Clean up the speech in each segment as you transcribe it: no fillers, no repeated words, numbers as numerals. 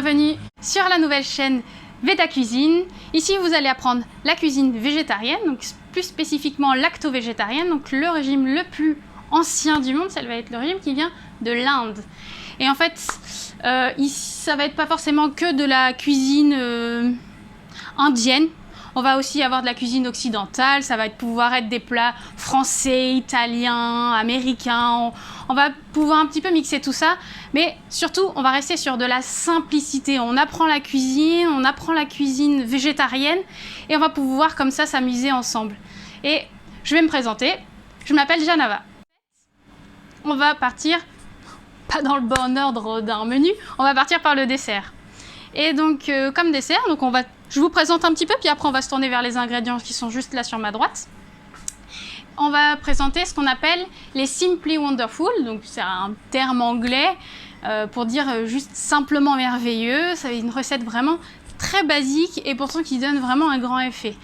bienvenue sur la nouvelle chaîne Veda Cuisine. Ici vous allez apprendre la cuisine végétarienne, donc plus spécifiquement lacto-végétarienne, donc le régime le plus ancien du monde, ça va être le régime qui vient de l'Inde. Et en fait, ça va être pas forcément que de la cuisine indienne. On va aussi avoir de la cuisine occidentale, ça va pouvoir être des plats français, italiens, américains. On va pouvoir un petit peu mixer tout ça, mais surtout, on va rester sur de la simplicité. On apprend la cuisine végétarienne et on va pouvoir comme ça s'amuser ensemble. Et je vais me présenter, je m'appelle Janava. On va partir, pas dans le bon ordre d'un menu, on va partir par le dessert. Et donc, comme dessert, donc je vous présente un petit peu, puis après on va se tourner vers les ingrédients qui sont juste là sur ma droite. On va présenter ce qu'on appelle les Simply Wonderful, donc c'est un terme anglais pour dire juste simplement merveilleux. C'est une recette vraiment très basique et pourtant qui donne vraiment un grand effet.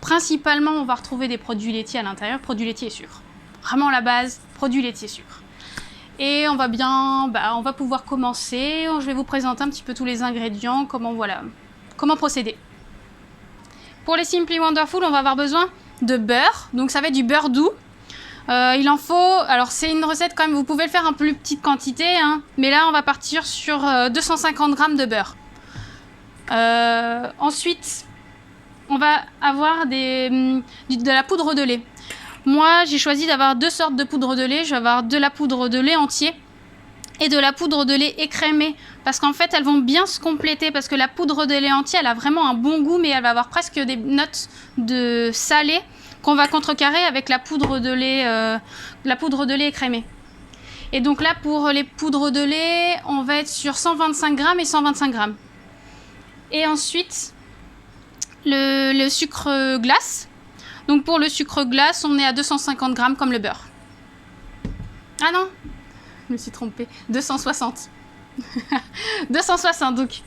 Principalement, on va retrouver des produits laitiers à l'intérieur, produits laitiers et sucre. Vraiment la base, produits laitiers et sucre. Et on va pouvoir commencer. Je vais vous présenter un petit peu tous les ingrédients, comment procéder. Pour les Simply Wonderful, on va avoir besoin de beurre. Donc ça va être du beurre doux. Il en faut, alors c'est une recette quand même, vous pouvez le faire en plus petite quantité, hein, mais là on va partir sur 250 g de beurre. Ensuite, on va avoir de la poudre de lait. Moi, j'ai choisi d'avoir deux sortes de poudre de lait. Je vais avoir de la poudre de lait entier et de la poudre de lait écrémée. Parce qu'en fait, elles vont bien se compléter. Parce que la poudre de lait entier, elle a vraiment un bon goût, mais elle va avoir presque des notes de salé qu'on va contrecarrer avec la poudre de lait écrémée. Et donc là, pour les poudres de lait, on va être sur 125 g et 125 g. Et ensuite, le sucre glace. Donc pour le sucre glace, on est à 250 g comme le beurre. Ah non, je me suis trompée. 260. 260, donc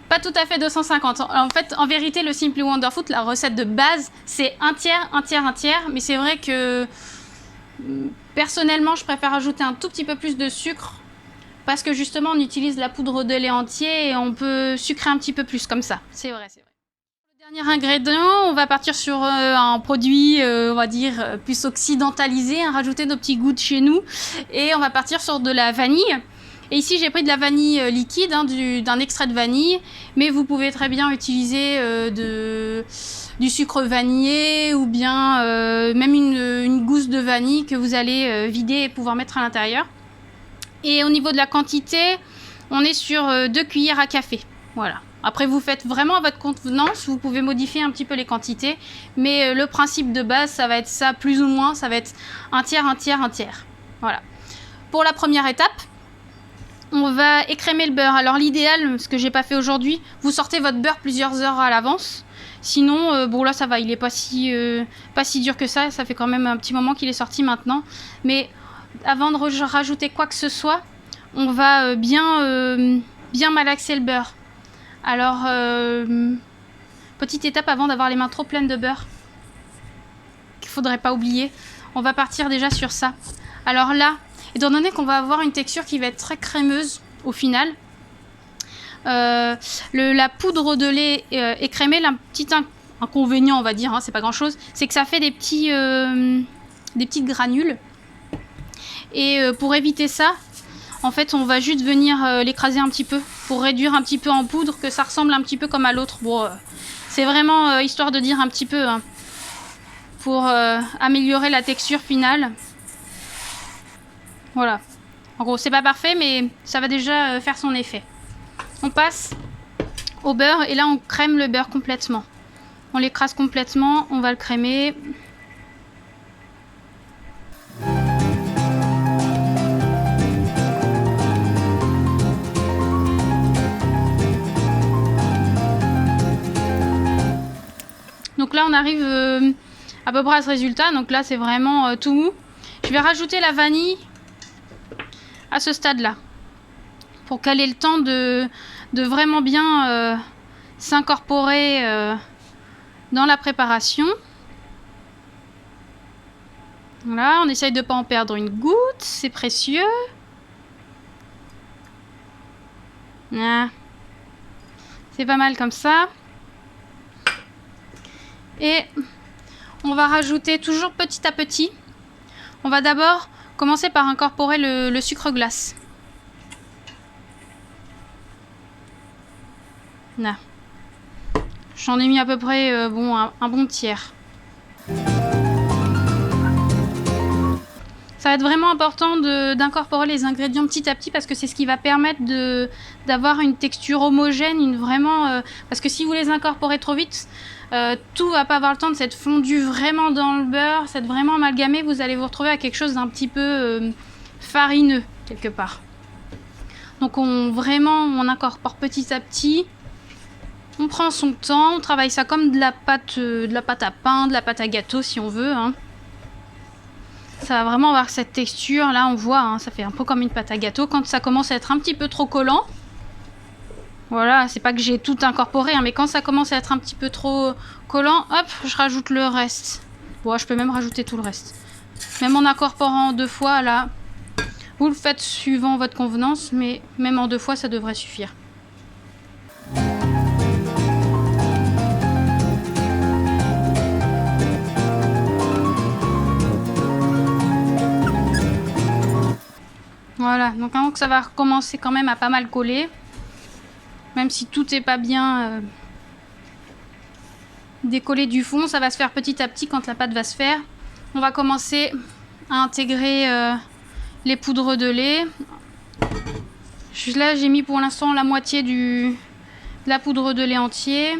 pas tout à fait 250. En fait, en vérité, le Simply Wonderful, la recette de base, c'est un tiers, un tiers, un tiers. Mais c'est vrai que personnellement, je préfère ajouter un tout petit peu plus de sucre parce que justement, on utilise la poudre de lait entier et on peut sucrer un petit peu plus comme ça. C'est vrai, c'est vrai. Le dernier ingrédient, on va partir sur un produit, on va dire, plus occidentalisé, hein, rajouter nos petits goûts de chez nous. Et on va partir sur de la vanille. Et ici, j'ai pris de la vanille liquide, hein, d'un extrait de vanille. Mais vous pouvez très bien utiliser du sucre vanillé ou bien même une gousse de vanille que vous allez vider et pouvoir mettre à l'intérieur. Et au niveau de la quantité, on est sur 2 cuillères à café. Voilà. Après, vous faites vraiment à votre convenance, vous pouvez modifier un petit peu les quantités, mais le principe de base, ça va être ça, plus ou moins, ça va être un tiers, un tiers, un tiers. Voilà. Pour la première étape, on va écrémer le beurre. Alors l'idéal, ce que j'ai pas fait aujourd'hui, vous sortez votre beurre plusieurs heures à l'avance. Sinon, bon là ça va, il est pas si dur que ça fait quand même un petit moment qu'il est sorti maintenant. Mais avant de rajouter quoi que ce soit, on va bien malaxer le beurre. Alors, petite étape avant d'avoir les mains trop pleines de beurre, qu'il ne faudrait pas oublier, on va partir déjà sur ça. Alors là, étant donné qu'on va avoir une texture qui va être très crémeuse au final, la poudre de lait écrémée, un petit inconvénient on va dire, hein, c'est pas grand chose, c'est que ça fait des petites granules. Et pour éviter ça, en fait, on va juste venir l'écraser un petit peu pour réduire un petit peu en poudre, que ça ressemble un petit peu comme à l'autre. Bon, c'est vraiment histoire de dire un petit peu, hein, pour améliorer la texture finale. Voilà. En gros, c'est pas parfait, mais ça va déjà faire son effet. On passe au beurre et là, on crème le beurre complètement. On l'écrase complètement, on va le crémer. Donc là, on arrive à peu près à ce résultat. Donc là, c'est vraiment tout mou. Je vais rajouter la vanille à ce stade-là pour qu'elle ait le temps de vraiment bien s'incorporer dans la préparation. Voilà, on essaye de ne pas en perdre une goutte, c'est précieux. Ah. C'est pas mal comme ça. Et on va rajouter toujours petit à petit. On va d'abord commencer par incorporer le sucre glace. Là. J'en ai mis à peu près un bon tiers. Ça va être vraiment important d'incorporer les ingrédients petit à petit parce que c'est ce qui va permettre d'avoir une texture homogène, parce que si vous les incorporez trop vite, tout va pas avoir le temps de s'être fondu vraiment dans le beurre, s'être vraiment amalgamé, vous allez vous retrouver à quelque chose d'un petit peu farineux quelque part. Donc on incorpore petit à petit. On prend son temps, on travaille ça comme de la pâte à pain, de la pâte à gâteau si on veut. Hein. Ça va vraiment avoir cette texture, là on voit, hein, ça fait un peu comme une pâte à gâteau. Quand ça commence à être un petit peu trop collant, voilà, c'est pas que j'ai tout incorporé, hein, mais quand ça commence à être un petit peu trop collant, hop, je rajoute le reste. Bon, je peux même rajouter tout le reste. Même en incorporant 2 fois, là, vous le faites suivant votre convenance, mais même en 2 fois, ça devrait suffire. Voilà, donc avant que ça va recommencer quand même à pas mal coller, même si tout n'est pas bien décollé du fond, ça va se faire petit à petit quand la pâte va se faire. On va commencer à intégrer les poudres de lait. Là, j'ai mis pour l'instant la moitié de la poudre de lait entier.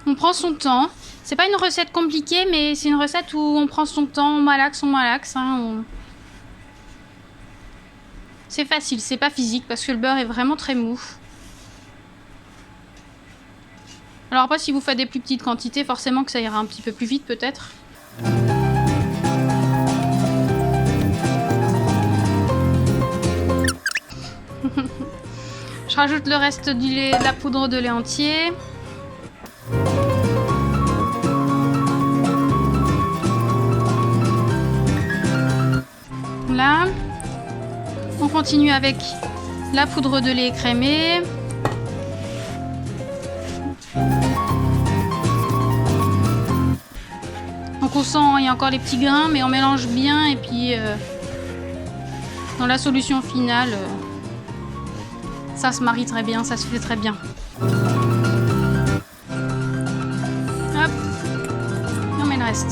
On prend son temps. C'est pas une recette compliquée, mais c'est une recette où on prend son temps, on malaxe. Hein, C'est facile, c'est pas physique parce que le beurre est vraiment très mou. Alors après, si vous faites des plus petites quantités, forcément que ça ira un petit peu plus vite peut-être. Je rajoute le reste du lait, de la poudre de lait entier. Là. On continue avec la poudre de lait écrémée. Donc on sent, il y a encore les petits grains, mais on mélange bien et puis dans la solution finale, ça se marie très bien, ça se fait très bien. Hop, on met le reste.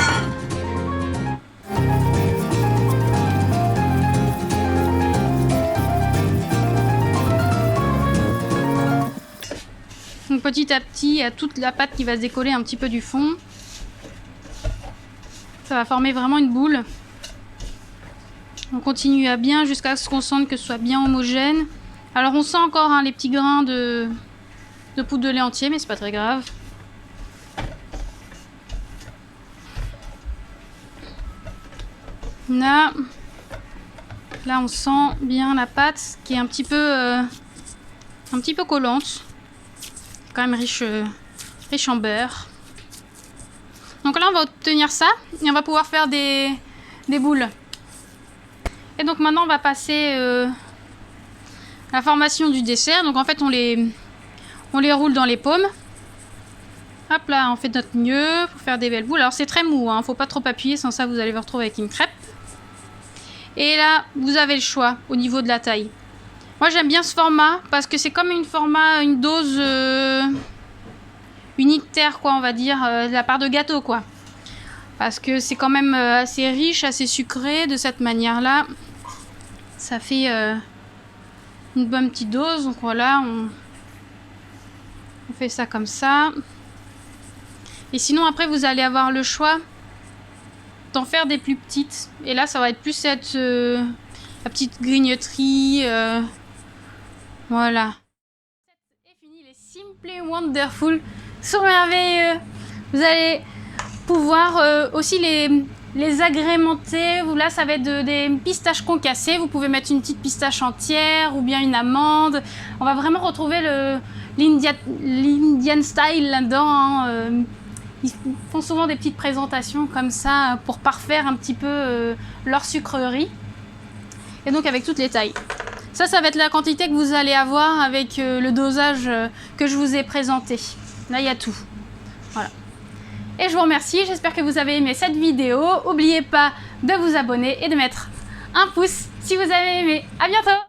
Donc petit à petit, il y a toute la pâte qui va se décoller un petit peu du fond. Ça va former vraiment une boule. On continue à bien jusqu'à ce qu'on sente que ce soit bien homogène. Alors on sent encore les petits grains de poudre de lait entier, mais c'est pas très grave. Là on sent bien la pâte qui est un petit peu collante. Quand même riche en beurre. Donc là on va obtenir ça et on va pouvoir faire des boules. Et donc maintenant on va passer à la formation du dessert. Donc en fait on les roule dans les paumes. Hop là, on fait notre mieux pour faire des belles boules. Alors c'est très mou, hein, faut pas trop appuyer, sans ça vous allez vous retrouver avec une crêpe. Et là vous avez le choix au niveau de la taille. Moi j'aime bien ce format parce que c'est comme une dose unitaire quoi, on va dire, de la part de gâteau quoi. Parce que c'est quand même assez riche, assez sucré de cette manière-là. Ça fait une bonne petite dose. Donc voilà, on fait ça comme ça. Et sinon après vous allez avoir le choix d'en faire des plus petites. Et là ça va être plus cette la petite grignoterie. Voilà. C'est fini, les Simply Wonderful sont merveilleux. Vous allez pouvoir aussi les agrémenter. Là, ça va être des pistaches concassées. Vous pouvez mettre une petite pistache entière ou bien une amande. On va vraiment retrouver l'Indian style là-dedans. Hein. Ils font souvent des petites présentations comme ça pour parfaire un petit peu leur sucrerie. Et donc avec toutes les tailles. Ça va être la quantité que vous allez avoir avec le dosage que je vous ai présenté. Là, il y a tout. Voilà. Et je vous remercie. J'espère que vous avez aimé cette vidéo. N'oubliez pas de vous abonner et de mettre un pouce si vous avez aimé. À bientôt!